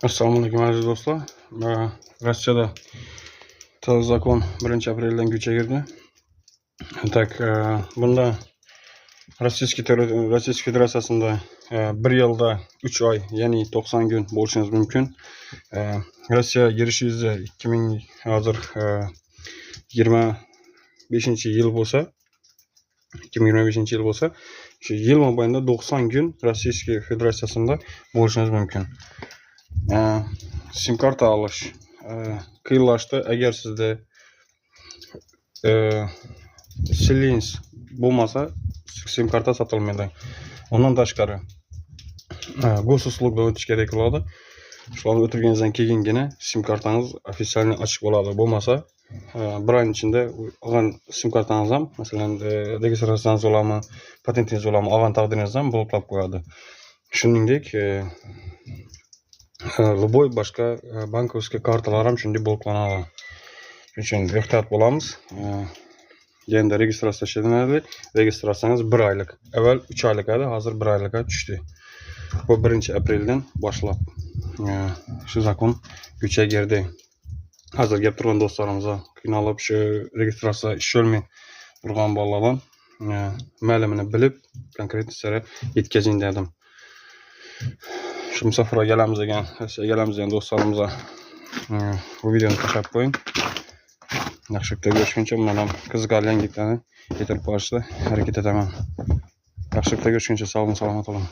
Assalomu alaykum aziz do'stlar. Rossiyada taze zakon 1 apreldan kuchga kirdi. Tak, bunda Rossiya Federatsiyasida 1 yilda 3 oy, ya'ni 90 kun bo'lishingiz mumkin. Rossiya girishingizda 2025-yil bo'lsa, 2025-yil bo'lsa, shu yil mobaynida 90 kun Rossiya Federatsiyasida bo'lishingiz mumkin. Sim karta olish qiyinlashdi. Agar sizda silins bo'lmasa, sim karta sotilmaydi. Undan tashqari gosuslug'dan o'tish kerak bo'ladi. Shularni o'tirganingizdan keyingina sim kartangiz ofitsialniy ochiq bo'ladi. Bo'lmasa, bir oy ichida olgan sim kartangiz ham, masalan, registratsiyangiz bo'lami, patentingiz bo'lami, olgan taqdiringizda ham bloklab qo'yadi. Shuningdek, любой boshqa bankovskiy kartalar ham shunday bloklanadi. Shuning uchun ehtiyot bo'lamiz. Endi registratsiya ishlanadi. Registratsiyangiz 1 oylik. Avval 3 oylik edi, hozir 1 oylikka tushdi. Bu 1 apreldan boshlab shu zakon kuchga kirdi. Hozir gap turgan do'stlarimizga qiynalib shu registratsiya ish olmay turgan bolalardan ma'lumini bilib, konkret sira yetkazing dedim. Shu musofirga kelamiz degan do'stlarimizga bu videoni tashlab qo'ying. Yaxshilikda görüşguncha men ham qiziqarli yangiliklarni yetirib borishga harakat etaman. Yaxshilikda görüşguncha sog' bo'ling, salomat bo'ling.